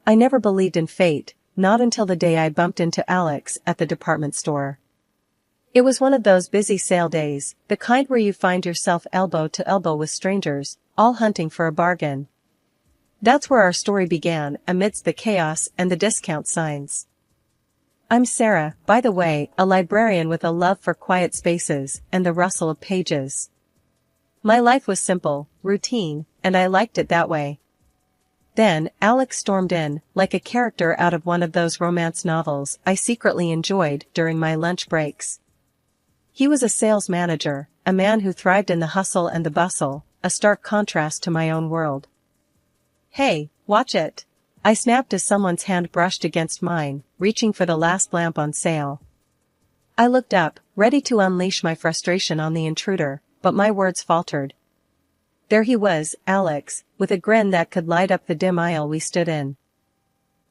I never believed in fate, not until the day I bumped into Alex at the department store. It was one of those busy sale days, the kind where you find yourself elbow to elbow with strangers, all hunting for a bargain. That's where our story began, amidst the chaos and the discount signs. I'm Sarah, by the way, a librarian with a love for quiet spaces and the rustle of pages. My life was simple, routine, and I liked it that way. Then, Alex stormed in, like a character out of one of those romance novels I secretly enjoyed during my lunch breaks. He was a sales manager, a man who thrived in the hustle and the bustle, a stark contrast to my own world. "Hey, watch it!" I snapped as someone's hand brushed against mine, reaching for the last lamp on sale. I looked up, ready to unleash my frustration on the intruder, but my words faltered. There he was, Alex, with a grin that could light up the dim aisle we stood in.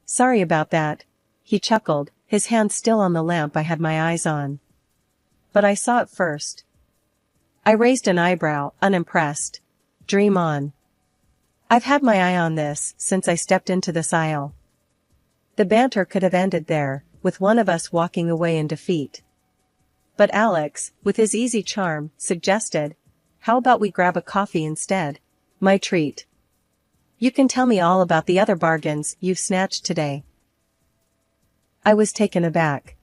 "Sorry about that," he chuckled, his hand still on the lamp I had my eyes on. "But I saw it first." I raised an eyebrow, unimpressed. "Dream on." "I've had my eye on this since I stepped into this aisle." The banter could have ended there, with one of us walking away in defeat. But Alex, with his easy charm, suggested, "How about we grab a coffee instead? My treat. You can tell me all about the other bargains you've snatched today." I was taken aback.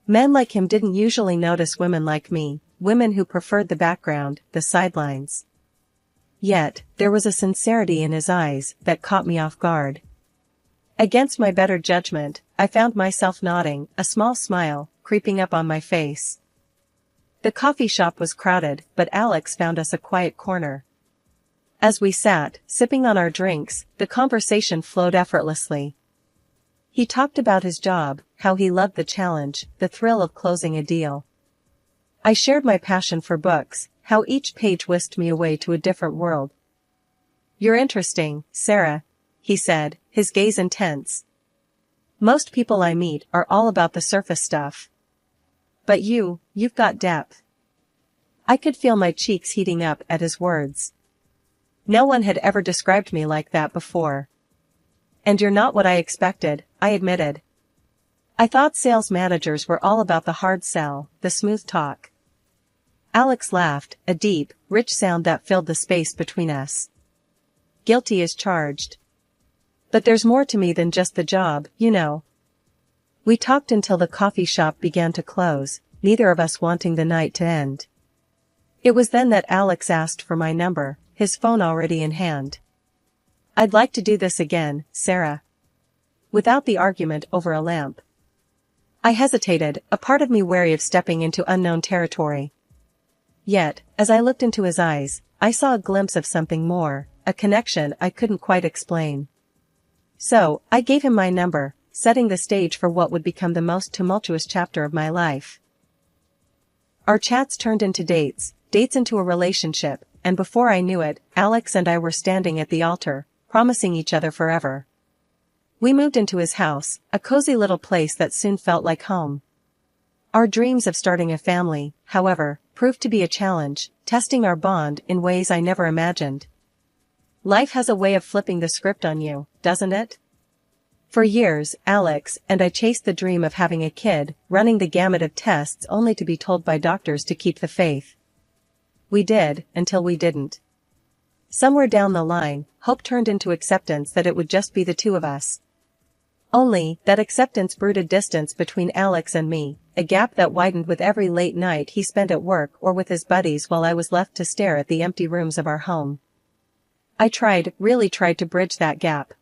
Men like him didn't usually notice women like me, women who preferred the background, the sidelines. Yet, there was a sincerity in his eyes that caught me off guard. Against my better judgment, I found myself nodding, a small smile creeping up on my face. The coffee shop was crowded, but Alex found us a quiet corner. As we sat, sipping on our drinks, the conversation flowed effortlessly. He talked about his job, how he loved the challenge, the thrill of closing a deal. I shared my passion for books, how each page whisked me away to a different world. "You're interesting, Sarah," he said, his gaze intense. "Most people I meet are all about the surface stuff. But you've got depth." I could feel my cheeks heating up at his words. No one had ever described me like that before. "And you're not what I expected," I admitted. "I thought sales managers were all about the hard sell, the smooth talk." Alex laughed, a deep, rich sound that filled the space between us. "Guilty as charged. But there's more to me than just the job, you know." We talked until the coffee shop began to close, neither of us wanting the night to end. It was then that Alex asked for my number, his phone already in hand. "I'd like to do this again, Sarah." Without the argument over a lamp. I hesitated, a part of me wary of stepping into unknown territory. Yet, as I looked into his eyes, I saw a glimpse of something more, a connection I couldn't quite explain. So, I gave him my number, setting the stage for what would become the most tumultuous chapter of my life. Our chats turned into dates into a relationship, and before I knew it, Alex and I were standing at the altar, promising each other forever. We moved into his house, a cozy little place that soon felt like home. Our dreams of starting a family, however, proved to be a challenge, testing our bond in ways I never imagined. Life has a way of flipping the script on you, doesn't it? For years, Alex and I chased the dream of having a kid, running the gamut of tests only to be told by doctors to keep the faith. We did, until we didn't. Somewhere down the line, hope turned into acceptance that it would just be the two of us. Only, that acceptance brewed a distance between Alex and me, a gap that widened with every late night he spent at work or with his buddies while I was left to stare at the empty rooms of our home. I really tried to bridge that gap.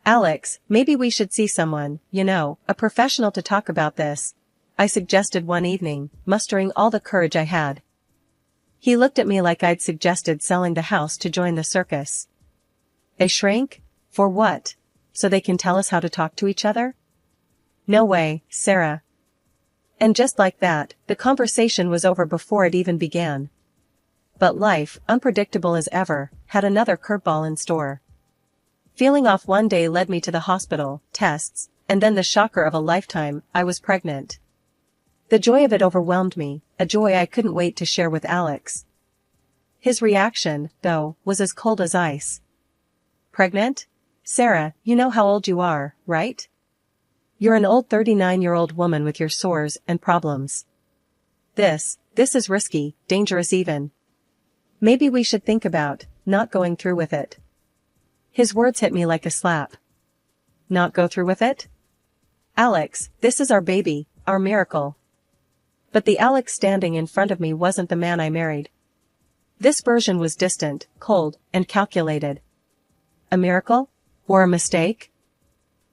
"Alex, maybe we should see someone, a professional to talk about this," I suggested one evening, mustering all the courage I had. He looked at me like I'd suggested selling the house to join the circus. "A shrink? For what? So they can tell us how to talk to each other?" "No way, Sarah." And just like that, the conversation was over before it even began. But life, unpredictable as ever, had another curveball in store. Feeling off one day led me to the hospital, tests, and then the shocker of a lifetime, I was pregnant. The joy of it overwhelmed me, a joy I couldn't wait to share with Alex. His reaction, though, was as cold as ice. "Pregnant? Sarah, you know how old you are, right? You're an old 39-year-old woman with your sores and problems. This is risky, dangerous even. Maybe we should think about not going through with it. His words hit me like a slap. Not go through with it? Alex, this is our baby, our miracle. But the Alex standing in front of me wasn't the man I married. This version was distant, cold, and calculated. A miracle? Or a mistake?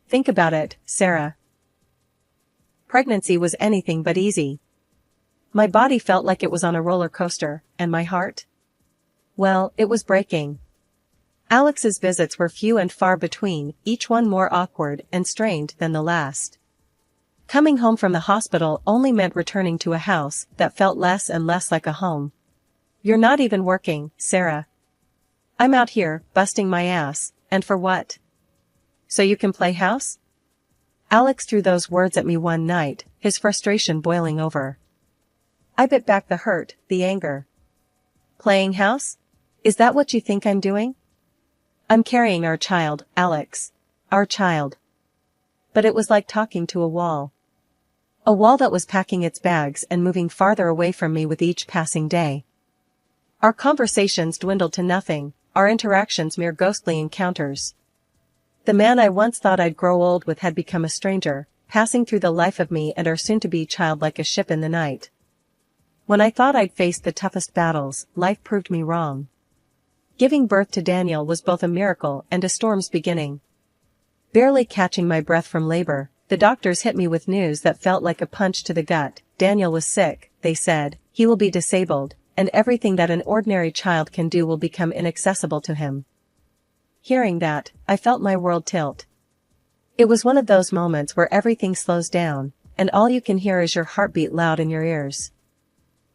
Think about it, Sarah. Pregnancy was anything but easy. My body felt like it was on a roller coaster, and my heart? Well, it was breaking. Alex's visits were few and far between, each one more awkward and strained than the last. Coming home from the hospital only meant returning to a house that felt less and less like a home. You're not even working, Sarah. I'm out here, busting my ass, and for what? So you can play house? Alex threw those words at me one night, his frustration boiling over. I bit back the hurt, the anger. Playing house? Is that what you think I'm doing? I'm carrying our child, Alex. Our child. But it was like talking to a wall. A wall that was packing its bags and moving farther away from me with each passing day. Our conversations dwindled to nothing, our interactions mere ghostly encounters. The man I once thought I'd grow old with had become a stranger, passing through the life of me and our soon-to-be child like a ship in the night. When I thought I'd faced the toughest battles, life proved me wrong. Giving birth to Daniel was both a miracle and a storm's beginning. Barely catching my breath from labor, the doctors hit me with news that felt like a punch to the gut. Daniel was sick, they said, he will be disabled, and everything that an ordinary child can do will become inaccessible to him. Hearing that, I felt my world tilt. It was one of those moments where everything slows down, and all you can hear is your heartbeat loud in your ears.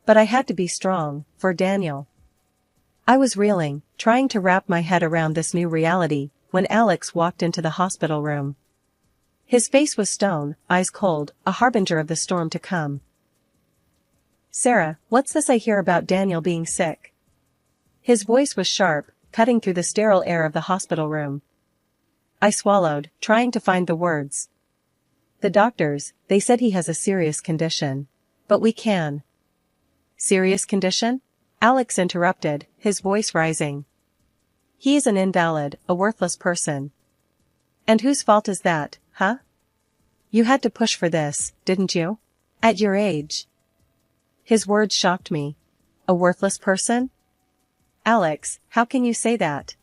But I had to be strong, for Daniel. I was reeling, trying to wrap my head around this new reality, when Alex walked into the hospital room. His face was stone, eyes cold, a harbinger of the storm to come. Sarah, what's this I hear about Daniel being sick? His voice was sharp, cutting through the sterile air of the hospital room. I swallowed, trying to find the words. The doctors, they said he has a serious condition. But we can. Serious condition? Alex interrupted, his voice rising. He is an invalid, a worthless person. And whose fault is that, huh? You had to push for this, didn't you? At your age. His words shocked me. A worthless person? Alex, how can you say that?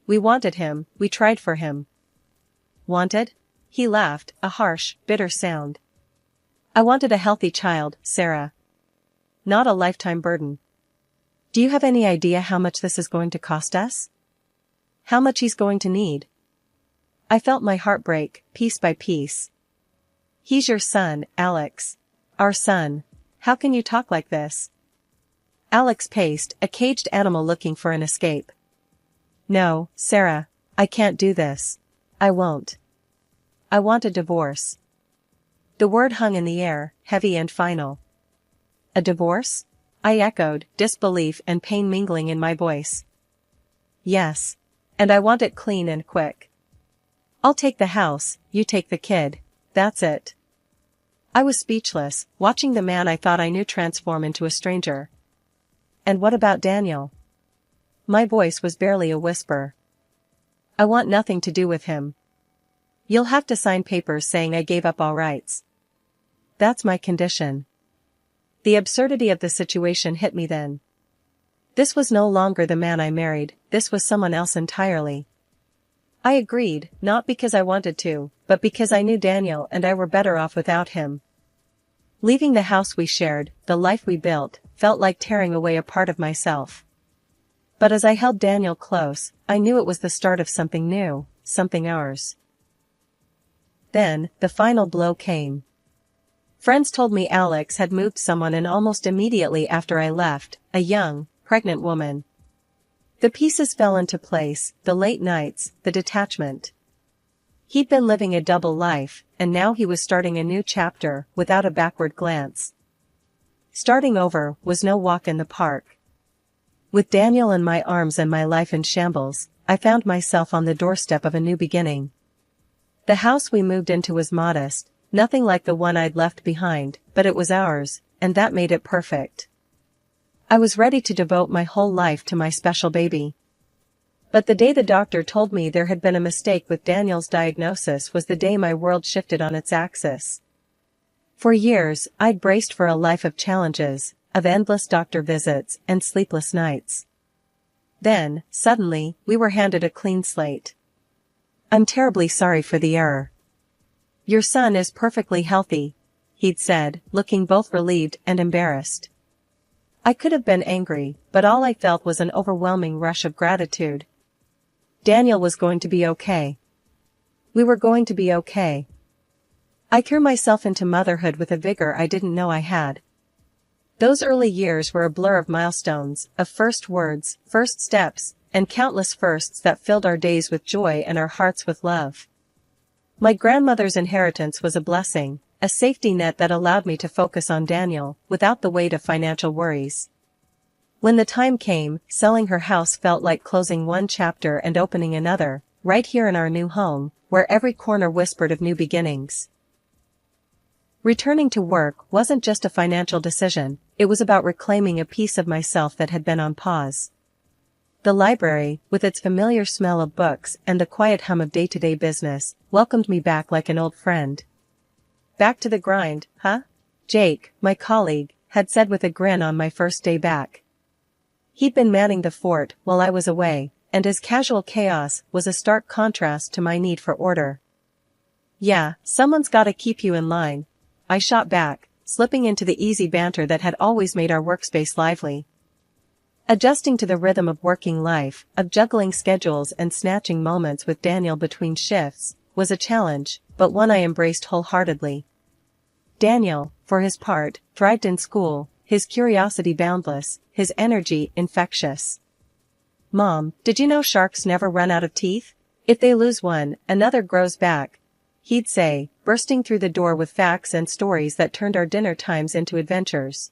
We wanted him, we tried for him. Wanted? He laughed, a harsh, bitter sound. I wanted a healthy child, Sarah. Not a lifetime burden. Do you have any idea how much this is going to cost us? How much he's going to need? I felt my heart break, piece by piece. He's your son, Alex. Our son. How can you talk like this? Alex paced, a caged animal looking for an escape. No, Sarah, I can't do this. I won't. I want a divorce. The word hung in the air, heavy and final. A divorce? I echoed, disbelief and pain mingling in my voice. Yes. And I want it clean and quick. I'll take the house, you take the kid. That's it. I was speechless, watching the man I thought I knew transform into a stranger. And what about Daniel? My voice was barely a whisper. I want nothing to do with him. You'll have to sign papers saying I gave up all rights. That's my condition. The absurdity of the situation hit me then. This was no longer the man I married, this was someone else entirely. I agreed, not because I wanted to, but because I knew Daniel and I were better off without him. Leaving the house we shared, the life we built, felt like tearing away a part of myself. But as I held Daniel close, I knew it was the start of something new, something ours. Then, the final blow came. Friends told me Alex had moved someone, and almost immediately after I left, a young, pregnant woman. The pieces fell into place, the late nights, the detachment. He'd been living a double life, and now he was starting a new chapter, without a backward glance. Starting over was no walk in the park. With Daniel in my arms and my life in shambles, I found myself on the doorstep of a new beginning. The house we moved into was modest, nothing like the one I'd left behind, but it was ours, and that made it perfect. I was ready to devote my whole life to my special baby. But the day the doctor told me there had been a mistake with Daniel's diagnosis was the day my world shifted on its axis. For years, I'd braced for a life of challenges, of endless doctor visits and sleepless nights. Then, suddenly, we were handed a clean slate. "I'm terribly sorry for the error. Your son is perfectly healthy," he'd said, looking both relieved and embarrassed. I could have been angry, but all I felt was an overwhelming rush of gratitude. Daniel was going to be okay. We were going to be okay. I threw myself into motherhood with a vigor I didn't know I had. Those early years were a blur of milestones, of first words, first steps, and countless firsts that filled our days with joy and our hearts with love. My grandmother's inheritance was a blessing, a safety net that allowed me to focus on Daniel, without the weight of financial worries. When the time came, selling her house felt like closing one chapter and opening another, right here in our new home, where every corner whispered of new beginnings. Returning to work wasn't just a financial decision, it was about reclaiming a piece of myself that had been on pause. The library, with its familiar smell of books and the quiet hum of day-to-day business, welcomed me back like an old friend. "Back to the grind, huh?" Jake, my colleague, had said with a grin on my first day back. He'd been manning the fort while I was away, and his casual chaos was a stark contrast to my need for order. "Yeah, someone's gotta keep you in line," I shot back, slipping into the easy banter that had always made our workspace lively. Adjusting to the rhythm of working life, of juggling schedules and snatching moments with Daniel between shifts, was a challenge, but one I embraced wholeheartedly. Daniel, for his part, thrived in school, his curiosity boundless, his energy infectious. "Mom, did you know sharks never run out of teeth? If they lose one, another grows back," he'd say, bursting through the door with facts and stories that turned our dinner times into adventures.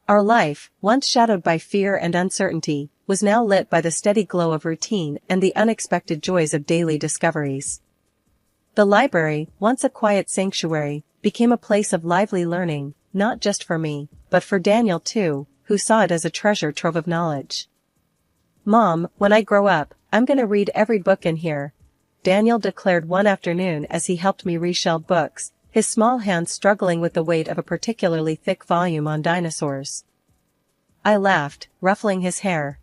Our life, once shadowed by fear and uncertainty, was now lit by the steady glow of routine and the unexpected joys of daily discoveries. The library, once a quiet sanctuary, became a place of lively learning, not just for me, but for Daniel too, who saw it as a treasure trove of knowledge. "Mom, when I grow up, I'm gonna read every book in here," Daniel declared one afternoon as he helped me reshelve books, his small hands struggling with the weight of a particularly thick volume on dinosaurs. I laughed, ruffling his hair.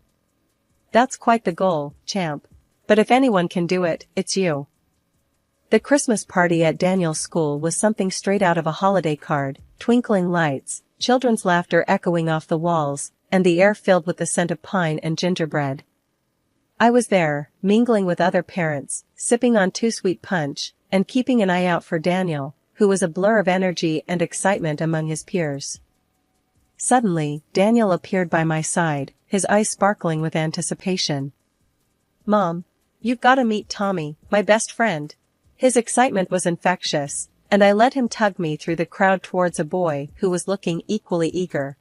"That's quite the goal, champ. But if anyone can do it, it's you." The Christmas party at Daniel's school was something straight out of a holiday card, twinkling lights, children's laughter echoing off the walls, and the air filled with the scent of pine and gingerbread. I was there, mingling with other parents, sipping on too sweet punch, and keeping an eye out for Daniel, who was a blur of energy and excitement among his peers. Suddenly, Daniel appeared by my side, his eyes sparkling with anticipation. "Mom, you've gotta meet Tommy, my best friend." His excitement was infectious, and I let him tug me through the crowd towards a boy who was looking equally eager.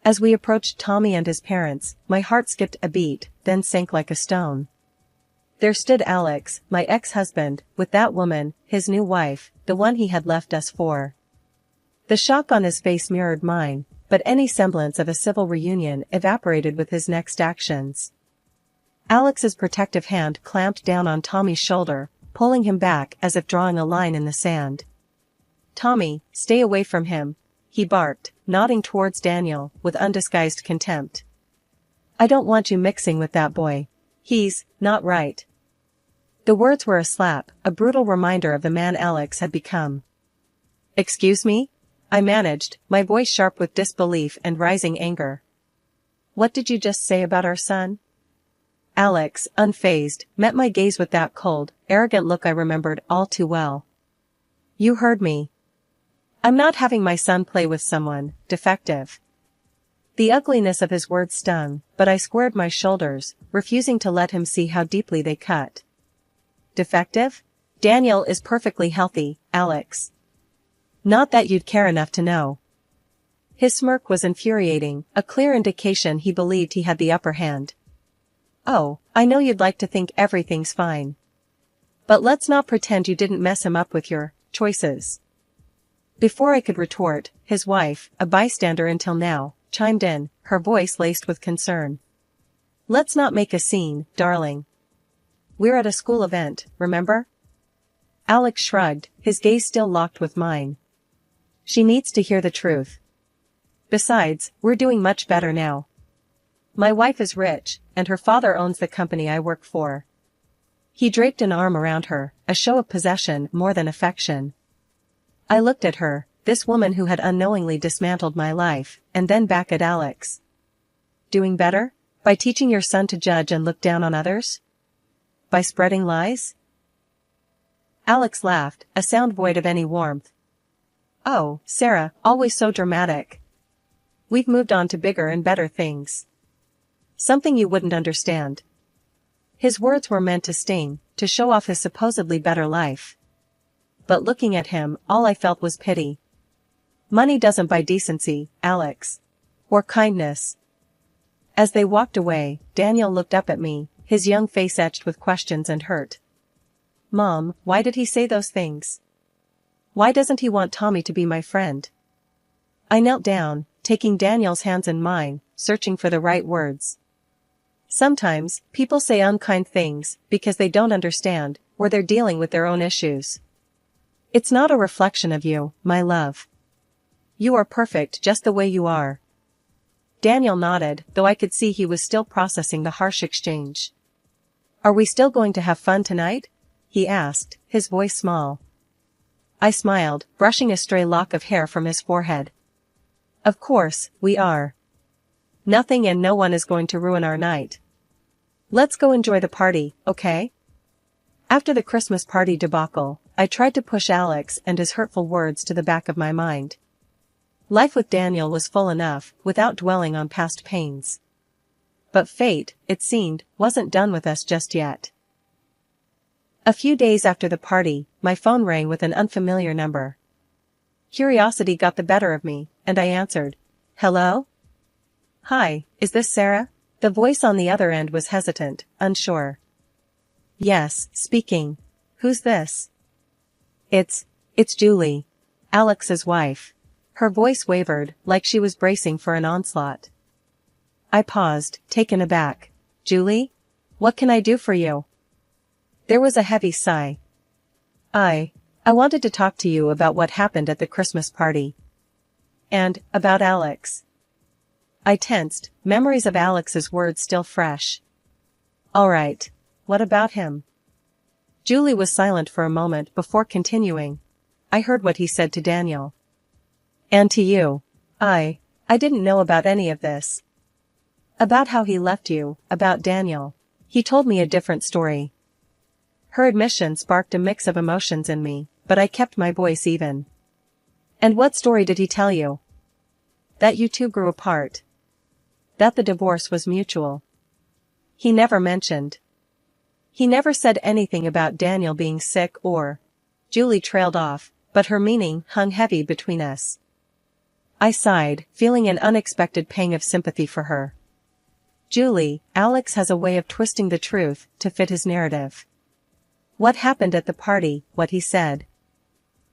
As we approached Tommy and his parents, my heart skipped a beat, then sank like a stone. There stood Alex, my ex-husband, with that woman, his new wife, the one he had left us for. The shock on his face mirrored mine, but any semblance of a civil reunion evaporated with his next actions. Alex's protective hand clamped down on Tommy's shoulder, pulling him back as if drawing a line in the sand. "Tommy, stay away from him," he barked, nodding towards Daniel, with undisguised contempt. "I don't want you mixing with that boy. He's not right." The words were a slap, a brutal reminder of the man Alex had become. "Excuse me?" I managed, my voice sharp with disbelief and rising anger. "What did you just say about our son?" Alex, unfazed, met my gaze with that cold, arrogant look I remembered all too well. "You heard me. I'm not having my son play with someone defective." The ugliness of his words stung, but I squared my shoulders, refusing to let him see how deeply they cut. "Defective? Daniel is perfectly healthy, Alex. Not that you'd care enough to know." His smirk was infuriating, a clear indication he believed he had the upper hand. Oh, I know you'd like to think everything's fine. But let's not pretend you didn't mess him up with your choices. Before I could retort, his wife, a bystander until now, chimed in, her voice laced with concern. Let's not make a scene, darling. We're at a school event, remember? Alex shrugged, his gaze still locked with mine. She needs to hear the truth. Besides, we're doing much better now. My wife is rich, and her father owns the company I work for. He draped an arm around her, a show of possession more than affection. I looked at her, this woman who had unknowingly dismantled my life, and then back at Alex. Doing better? By teaching your son to judge and look down on others? By spreading lies? Alex laughed, a sound void of any warmth. Oh, Sarah, always so dramatic. We've moved on to bigger and better things. Something you wouldn't understand. His words were meant to sting, to show off his supposedly better life. But looking at him, all I felt was pity. Money doesn't buy decency, Alex. Or kindness. As they walked away, Daniel looked up at me, his young face etched with questions and hurt. Mom, why did he say those things? Why doesn't he want Tommy to be my friend? I knelt down, taking Daniel's hands in mine, searching for the right words. Sometimes, people say unkind things because they don't understand, or they're dealing with their own issues. It's not a reflection of you, my love. You are perfect just the way you are. Daniel nodded, though I could see he was still processing the harsh exchange. Are we still going to have fun tonight? He asked, his voice small. I smiled, brushing a stray lock of hair from his forehead. Of course, we are. Nothing and no one is going to ruin our night. Let's go enjoy the party, okay? After the Christmas party debacle, I tried to push Alex and his hurtful words to the back of my mind. Life with Daniel was full enough, without dwelling on past pains. But fate, it seemed, wasn't done with us just yet. A few days after the party, my phone rang with an unfamiliar number. Curiosity got the better of me, and I answered. Hello? Hi, is this Sarah? The voice on the other end was hesitant, unsure. Yes, speaking. Who's this? It's Julie. Alex's wife. Her voice wavered, like she was bracing for an onslaught. I paused, taken aback. Julie? What can I do for you? There was a heavy sigh. I wanted to talk to you about what happened at the Christmas party. And, about Alex. I tensed, memories of Alex's words still fresh. All right. What about him? Julie was silent for a moment before continuing. I heard what he said to Daniel. And to you. I didn't know about any of this. About how he left you, about Daniel. He told me a different story. Her admission sparked a mix of emotions in me, but I kept my voice even. And what story did he tell you? That you two grew apart. That the divorce was mutual. He never mentioned. He never said anything about Daniel being sick or... Julie trailed off, but her meaning hung heavy between us. I sighed, feeling an unexpected pang of sympathy for her. Julie, Alex has a way of twisting the truth to fit his narrative. What happened at the party, what he said.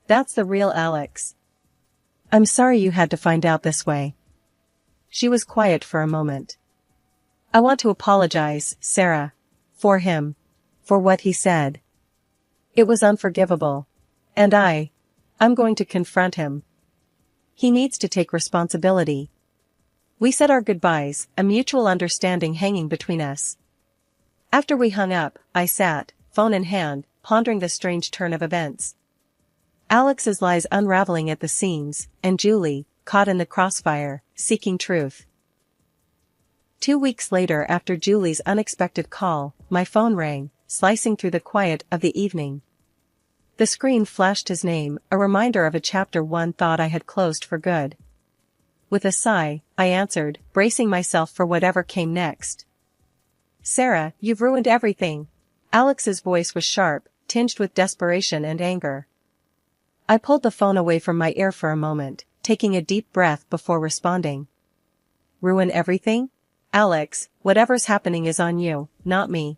That's the real Alex. I'm sorry you had to find out this way. She was quiet for a moment. I want to apologize, Sarah. For him. For what he said. It was unforgivable. And I'm going to confront him. He needs to take responsibility. We said our goodbyes, a mutual understanding hanging between us. After we hung up, I sat, phone in hand, pondering the strange turn of events. Alex's lies unraveling at the seams, and Julie, caught in the crossfire, seeking truth. 2 weeks later, after Julie's unexpected call, my phone rang, slicing through the quiet of the evening. The screen flashed his name, a reminder of a chapter one thought I had closed for good. With a sigh, I answered, bracing myself for whatever came next. Sarah, you've ruined everything. Alex's voice was sharp, tinged with desperation and anger. I pulled the phone away from my ear for a moment, taking a deep breath before responding. Ruin everything? Alex, whatever's happening is on you, not me.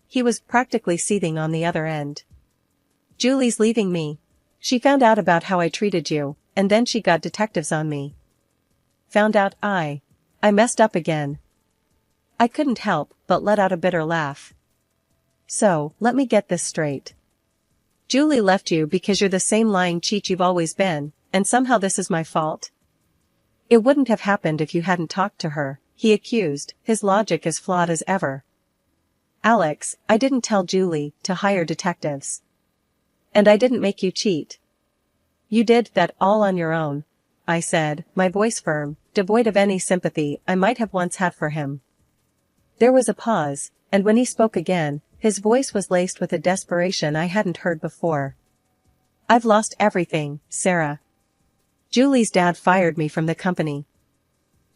He was practically seething on the other end. Julie's leaving me. She found out about how I treated you, and then she got detectives on me. Found out I messed up again. I couldn't help but let out a bitter laugh. So, let me get this straight. Julie left you because you're the same lying cheat you've always been, and somehow this is my fault? It wouldn't have happened if you hadn't talked to her, he accused, his logic as flawed as ever. Alex, I didn't tell Julie to hire detectives. And I didn't make you cheat. You did that all on your own, I said, my voice firm, devoid of any sympathy I might have once had for him. There was a pause, and when he spoke again, his voice was laced with a desperation I hadn't heard before. I've lost everything, Sarah. Julie's dad fired me from the company.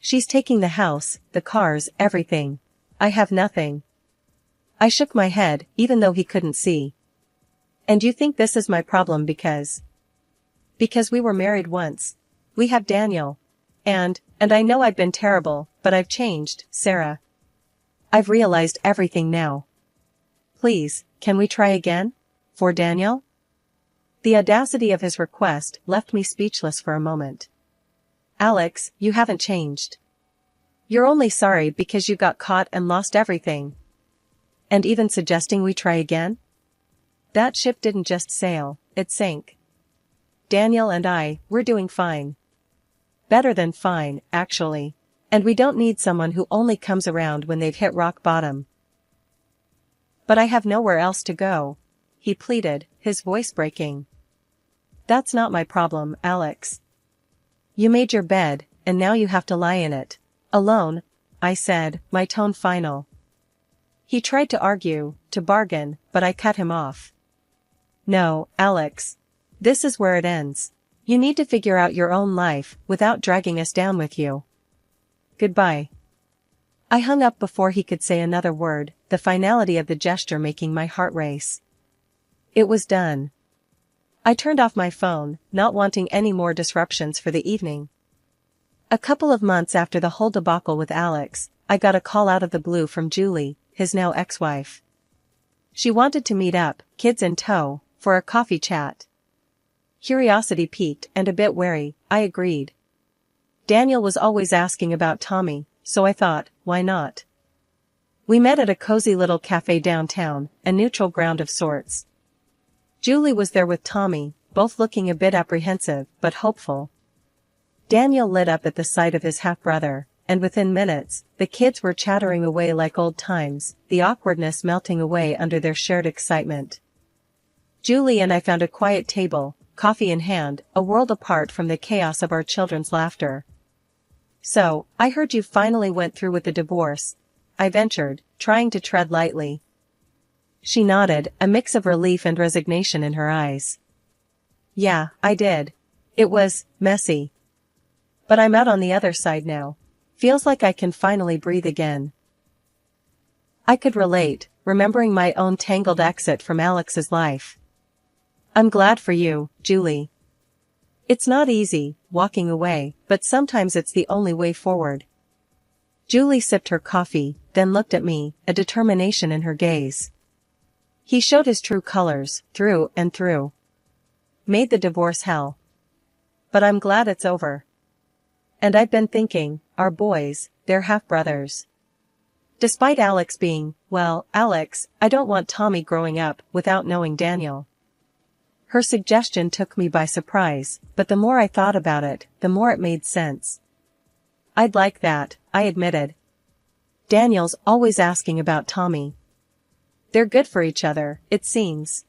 She's taking the house, the cars, everything. I have nothing. I shook my head, even though he couldn't see. And you think this is my problem because we were married once. We have Daniel. And I know I've been terrible, but I've changed, Sarah. I've realized everything now. Please, can we try again? For Daniel? The audacity of his request left me speechless for a moment. Alex, you haven't changed. You're only sorry because you got caught and lost everything. And even suggesting we try again? That ship didn't just sail, it sank. Daniel and we're doing fine. Better than fine, actually. And we don't need someone who only comes around when they've hit rock bottom. But I have nowhere else to go, he pleaded, his voice breaking. That's not my problem, Alex. You made your bed, and now you have to lie in it. Alone, I said, my tone final. He tried to argue, to bargain, but I cut him off. No, Alex. This is where it ends. You need to figure out your own life, without dragging us down with you. Goodbye. I hung up before he could say another word, the finality of the gesture making my heart race. It was done. I turned off my phone, not wanting any more disruptions for the evening. A couple of months after the whole debacle with Alex, I got a call out of the blue from Julie, his now ex-wife. She wanted to meet up, kids in tow, for a coffee chat. Curiosity piqued and a bit wary, I agreed. Daniel was always asking about Tommy, so I thought, why not? We met at a cozy little cafe downtown, a neutral ground of sorts. Julie was there with Tommy, both looking a bit apprehensive, but hopeful. Daniel lit up at the sight of his half-brother, and within minutes, the kids were chattering away like old times, the awkwardness melting away under their shared excitement. Julie and I found a quiet table, coffee in hand, a world apart from the chaos of our children's laughter. So, I heard you finally went through with the divorce, I ventured, trying to tread lightly. She nodded, a mix of relief and resignation in her eyes. Yeah, I did. It was messy. But I'm out on the other side now. Feels like I can finally breathe again. I could relate, remembering my own tangled exit from Alex's life. I'm glad for you, Julie. It's not easy, walking away, but sometimes it's the only way forward. Julie sipped her coffee, then looked at me, a determination in her gaze. He showed his true colors, through and through. Made the divorce hell. But I'm glad it's over. And I've been thinking, our boys, they're half-brothers. Despite Alex being, well, Alex, I don't want Tommy growing up without knowing Daniel. Her suggestion took me by surprise, but the more I thought about it, the more it made sense. I'd like that, I admitted. Daniel's always asking about Tommy. They're good for each other, it seems.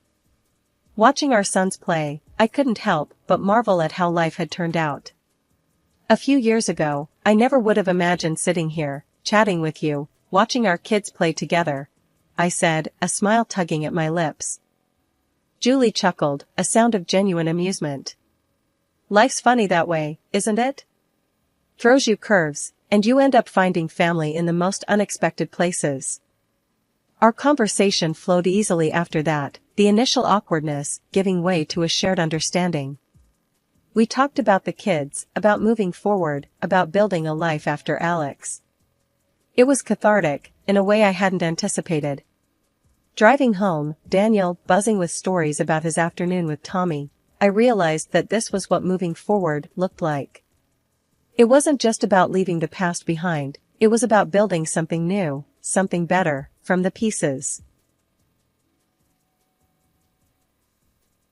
Watching our sons play, I couldn't help but marvel at how life had turned out. A few years ago, I never would have imagined sitting here, chatting with you, watching our kids play together, I said, a smile tugging at my lips. Julie chuckled, a sound of genuine amusement. Life's funny that way, isn't it? Throws you curves, and you end up finding family in the most unexpected places. Our conversation flowed easily after that, the initial awkwardness giving way to a shared understanding. We talked about the kids, about moving forward, about building a life after Alex. It was cathartic, in a way I hadn't anticipated. Driving home, Daniel buzzing with stories about his afternoon with Tommy, I realized that this was what moving forward looked like. It wasn't just about leaving the past behind, it was about building something new, something better, from the pieces.